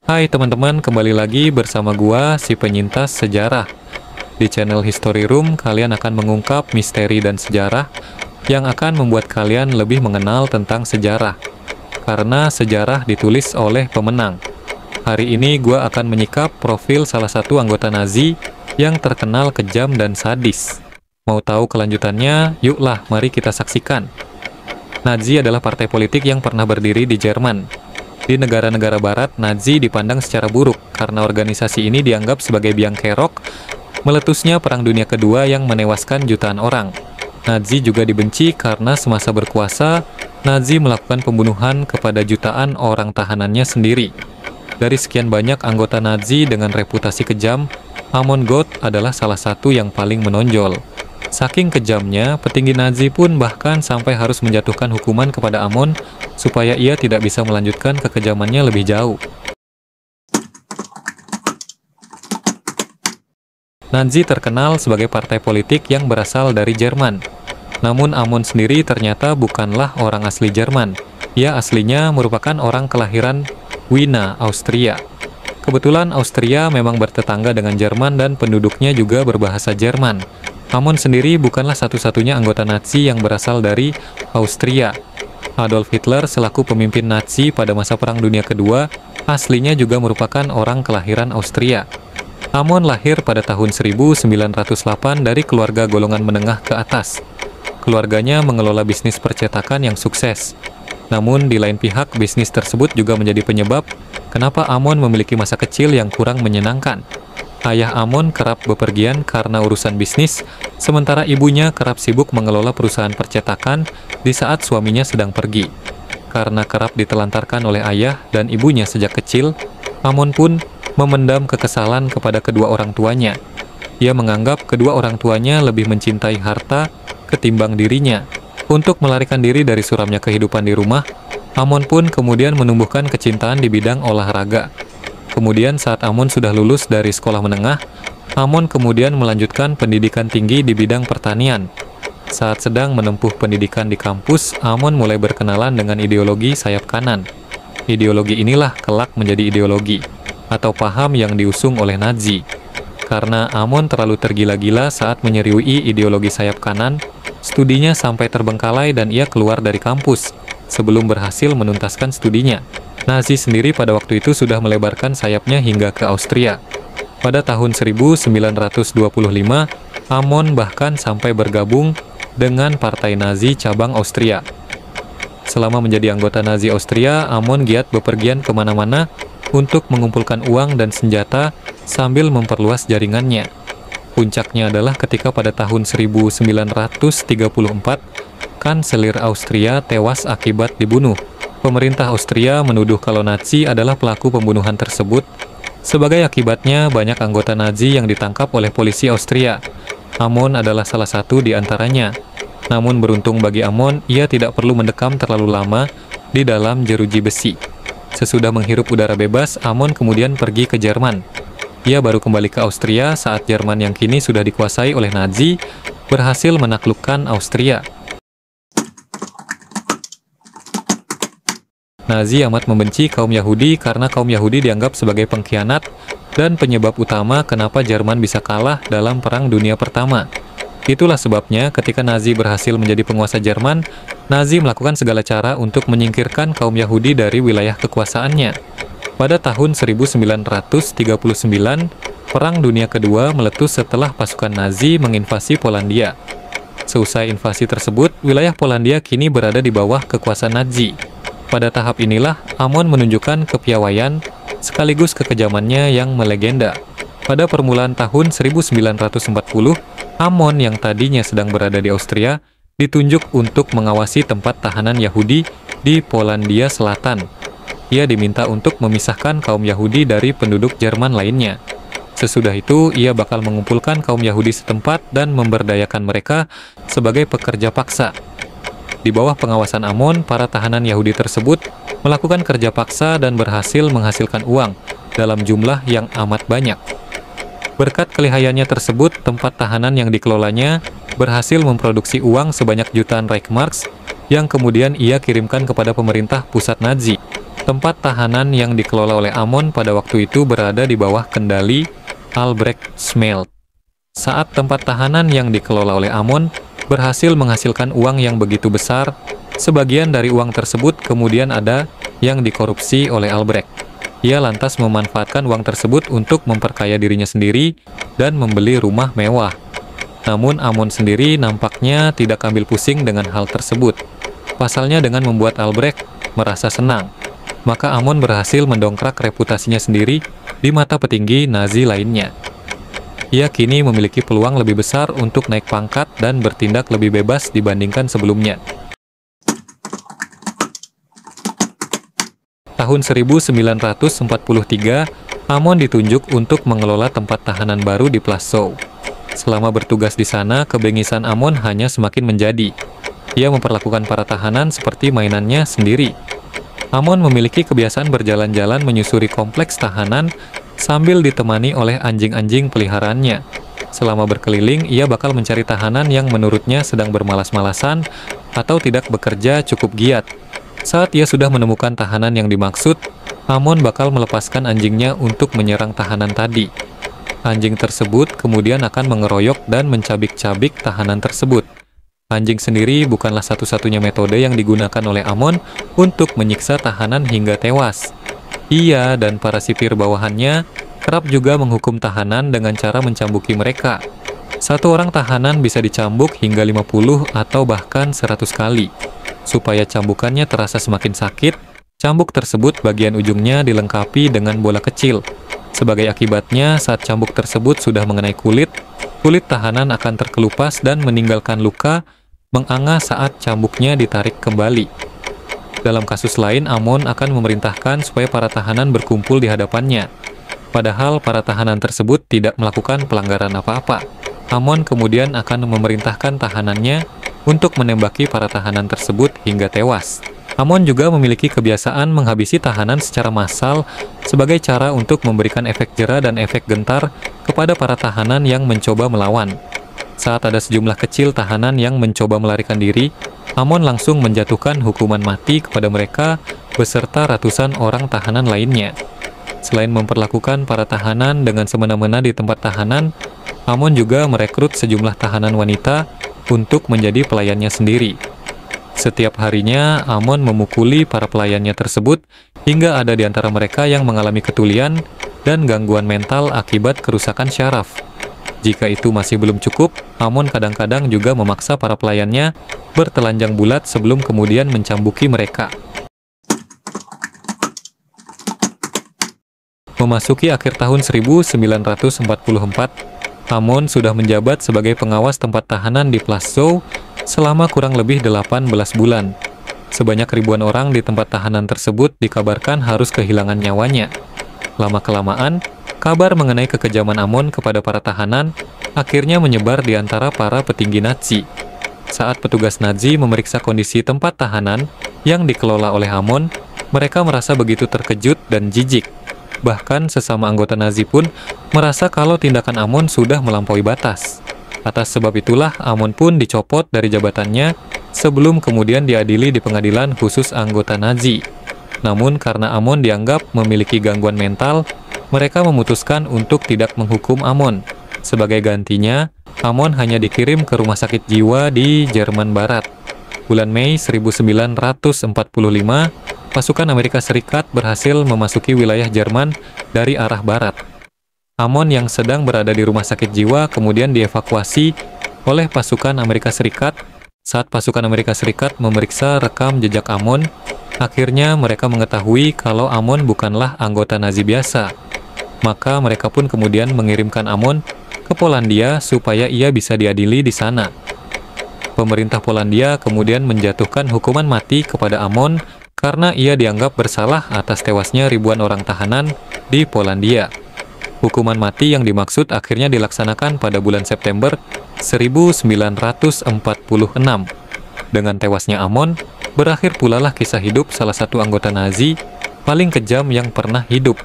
Hai teman-teman, kembali lagi bersama gua, si penyintas sejarah. Di channel History Room, kalian akan mengungkap misteri dan sejarah yang akan membuat kalian lebih mengenal tentang sejarah. Karena sejarah ditulis oleh pemenang. Hari ini gua akan menyikap profil salah satu anggota Nazi yang terkenal kejam dan sadis. Mau tahu kelanjutannya? Yuklah, mari kita saksikan. Nazi adalah partai politik yang pernah berdiri di Jerman. Di negara-negara barat, Nazi dipandang secara buruk karena organisasi ini dianggap sebagai biang kerok meletusnya Perang Dunia Kedua yang menewaskan jutaan orang. Nazi juga dibenci karena semasa berkuasa, Nazi melakukan pembunuhan kepada jutaan orang tahanannya sendiri. Dari sekian banyak anggota Nazi dengan reputasi kejam, Amon Goth adalah salah satu yang paling menonjol. Saking kejamnya, petinggi Nazi pun bahkan sampai harus menjatuhkan hukuman kepada Amon supaya ia tidak bisa melanjutkan kekejamannya lebih jauh. Nazi terkenal sebagai partai politik yang berasal dari Jerman. Namun Amon sendiri ternyata bukanlah orang asli Jerman. Ia aslinya merupakan orang kelahiran Wina, Austria. Kebetulan Austria memang bertetangga dengan Jerman dan penduduknya juga berbahasa Jerman. Amon sendiri bukanlah satu-satunya anggota Nazi yang berasal dari Austria. Adolf Hitler selaku pemimpin Nazi pada masa Perang Dunia Kedua aslinya juga merupakan orang kelahiran Austria. Amon lahir pada tahun 1908 dari keluarga golongan menengah ke atas. Keluarganya mengelola bisnis percetakan yang sukses. Namun di lain pihak bisnis tersebut juga menjadi penyebab kenapa Amon memiliki masa kecil yang kurang menyenangkan. Ayah Amon kerap bepergian karena urusan bisnis, sementara ibunya kerap sibuk mengelola perusahaan percetakan di saat suaminya sedang pergi. Karena kerap ditelantarkan oleh ayah dan ibunya sejak kecil, Amon pun memendam kekesalan kepada kedua orang tuanya. Ia menganggap kedua orang tuanya lebih mencintai harta ketimbang dirinya. Untuk melarikan diri dari suramnya kehidupan di rumah, Amon pun kemudian menumbuhkan kecintaan di bidang olahraga. Kemudian saat Amon sudah lulus dari sekolah menengah, Amon kemudian melanjutkan pendidikan tinggi di bidang pertanian. Saat sedang menempuh pendidikan di kampus, Amon mulai berkenalan dengan ideologi sayap kanan. Ideologi inilah kelak menjadi ideologi atau paham yang diusung oleh Nazi. Karena Amon terlalu tergila-gila saat menyeriui ideologi sayap kanan, studinya sampai terbengkalai dan ia keluar dari kampus sebelum berhasil menuntaskan studinya. Nazi sendiri pada waktu itu sudah melebarkan sayapnya hingga ke Austria. Pada tahun 1925, Amon bahkan sampai bergabung dengan Partai Nazi cabang Austria. Selama menjadi anggota Nazi Austria, Amon giat bepergian kemana-mana untuk mengumpulkan uang dan senjata sambil memperluas jaringannya. Puncaknya adalah ketika pada tahun 1934, Kanselir Austria tewas akibat dibunuh. Pemerintah Austria menuduh kalau Nazi adalah pelaku pembunuhan tersebut. Sebagai akibatnya, banyak anggota Nazi yang ditangkap oleh polisi Austria. Amon adalah salah satu di antaranya. Namun beruntung bagi Amon, ia tidak perlu mendekam terlalu lama di dalam jeruji besi. Sesudah menghirup udara bebas, Amon kemudian pergi ke Jerman. Ia baru kembali ke Austria saat Jerman yang kini sudah dikuasai oleh Nazi berhasil menaklukkan Austria. Nazi amat membenci kaum Yahudi karena kaum Yahudi dianggap sebagai pengkhianat dan penyebab utama kenapa Jerman bisa kalah dalam Perang Dunia Pertama. Itulah sebabnya ketika Nazi berhasil menjadi penguasa Jerman, Nazi melakukan segala cara untuk menyingkirkan kaum Yahudi dari wilayah kekuasaannya. Pada tahun 1939, Perang Dunia Kedua meletus setelah pasukan Nazi menginvasi Polandia. Seusai invasi tersebut, wilayah Polandia kini berada di bawah kekuasaan Nazi. Pada tahap inilah Amon menunjukkan kepiawaian sekaligus kekejamannya yang melegenda. Pada permulaan tahun 1940, Amon yang tadinya sedang berada di Austria ditunjuk untuk mengawasi tempat tahanan Yahudi di Polandia Selatan. Ia diminta untuk memisahkan kaum Yahudi dari penduduk Jerman lainnya. Sesudah itu, ia bakal mengumpulkan kaum Yahudi setempat dan memberdayakan mereka sebagai pekerja paksa. Di bawah pengawasan Amon, para tahanan Yahudi tersebut melakukan kerja paksa dan berhasil menghasilkan uang dalam jumlah yang amat banyak. Berkat kelihayannya tersebut, tempat tahanan yang dikelolanya berhasil memproduksi uang sebanyak jutaan Reichsmarks yang kemudian ia kirimkan kepada pemerintah pusat Nazi. Tempat tahanan yang dikelola oleh Amon pada waktu itu berada di bawah kendali Albrecht Schmelz. Saat tempat tahanan yang dikelola oleh Amon berhasil menghasilkan uang yang begitu besar, sebagian dari uang tersebut kemudian ada yang dikorupsi oleh Albrecht. Ia lantas memanfaatkan uang tersebut untuk memperkaya dirinya sendiri dan membeli rumah mewah. Namun Amon sendiri nampaknya tidak ambil pusing dengan hal tersebut. Pasalnya dengan membuat Albrecht merasa senang, maka Amon berhasil mendongkrak reputasinya sendiri di mata petinggi Nazi lainnya. Ia kini memiliki peluang lebih besar untuk naik pangkat dan bertindak lebih bebas dibandingkan sebelumnya. Tahun 1943, Amon ditunjuk untuk mengelola tempat tahanan baru di Plaszow. Selama bertugas di sana, kebengisan Amon hanya semakin menjadi. Ia memperlakukan para tahanan seperti mainannya sendiri. Amon memiliki kebiasaan berjalan-jalan menyusuri kompleks tahanan sambil ditemani oleh anjing-anjing peliharaannya. Selama berkeliling, ia bakal mencari tahanan yang menurutnya sedang bermalas-malasan atau tidak bekerja cukup giat. Saat ia sudah menemukan tahanan yang dimaksud, Amon bakal melepaskan anjingnya untuk menyerang tahanan tadi. Anjing tersebut kemudian akan mengeroyok dan mencabik-cabik tahanan tersebut. Anjing sendiri bukanlah satu-satunya metode yang digunakan oleh Amon untuk menyiksa tahanan hingga tewas. Ia dan para sipir bawahannya kerap juga menghukum tahanan dengan cara mencambuki mereka. Satu orang tahanan bisa dicambuk hingga 50 atau bahkan 100 kali. Supaya cambukannya terasa semakin sakit, cambuk tersebut bagian ujungnya dilengkapi dengan bola kecil. Sebagai akibatnya, saat cambuk tersebut sudah mengenai kulit tahanan akan terkelupas dan meninggalkan luka menganga saat cambuknya ditarik kembali. Dalam kasus lain, Amon akan memerintahkan supaya para tahanan berkumpul di hadapannya. Padahal para tahanan tersebut tidak melakukan pelanggaran apa-apa. Amon kemudian akan memerintahkan tahanannya untuk menembaki para tahanan tersebut hingga tewas. Amon juga memiliki kebiasaan menghabisi tahanan secara massal sebagai cara untuk memberikan efek jera dan efek gentar kepada para tahanan yang mencoba melawan. Saat ada sejumlah kecil tahanan yang mencoba melarikan diri, Amon langsung menjatuhkan hukuman mati kepada mereka beserta ratusan orang tahanan lainnya. Selain memperlakukan para tahanan dengan semena-mena di tempat tahanan, Amon juga merekrut sejumlah tahanan wanita untuk menjadi pelayannya sendiri. Setiap harinya, Amon memukuli para pelayannya tersebut hingga ada di antara mereka yang mengalami ketulian dan gangguan mental akibat kerusakan syaraf. Jika itu masih belum cukup, Amon kadang-kadang juga memaksa para pelayannya bertelanjang bulat sebelum kemudian mencambuki mereka. Memasuki akhir tahun 1944, Amon sudah menjabat sebagai pengawas tempat tahanan di Plaszow selama kurang lebih 18 bulan. Sebanyak ribuan orang di tempat tahanan tersebut dikabarkan harus kehilangan nyawanya. Lama-kelamaan, kabar mengenai kekejaman Amon kepada para tahanan akhirnya menyebar di antara para petinggi Nazi. Saat petugas Nazi memeriksa kondisi tempat tahanan yang dikelola oleh Amon, mereka merasa begitu terkejut dan jijik. Bahkan sesama anggota Nazi pun merasa kalau tindakan Amon sudah melampaui batas. Atas sebab itulah Amon pun dicopot dari jabatannya sebelum kemudian diadili di pengadilan khusus anggota Nazi. Namun karena Amon dianggap memiliki gangguan mental, mereka memutuskan untuk tidak menghukum Amon. Sebagai gantinya, Amon hanya dikirim ke rumah sakit jiwa di Jerman Barat. Bulan Mei 1945, pasukan Amerika Serikat berhasil memasuki wilayah Jerman dari arah barat. Amon yang sedang berada di rumah sakit jiwa kemudian dievakuasi oleh pasukan Amerika Serikat. Saat pasukan Amerika Serikat memeriksa rekam jejak Amon, akhirnya mereka mengetahui kalau Amon bukanlah anggota Nazi biasa. Maka mereka pun kemudian mengirimkan Amon ke Polandia supaya ia bisa diadili di sana. Pemerintah Polandia kemudian menjatuhkan hukuman mati kepada Amon karena ia dianggap bersalah atas tewasnya ribuan orang tahanan di Polandia. Hukuman mati yang dimaksud akhirnya dilaksanakan pada bulan September 1946. Dengan tewasnya Amon, berakhir pula lah kisah hidup salah satu anggota Nazi paling kejam yang pernah hidup.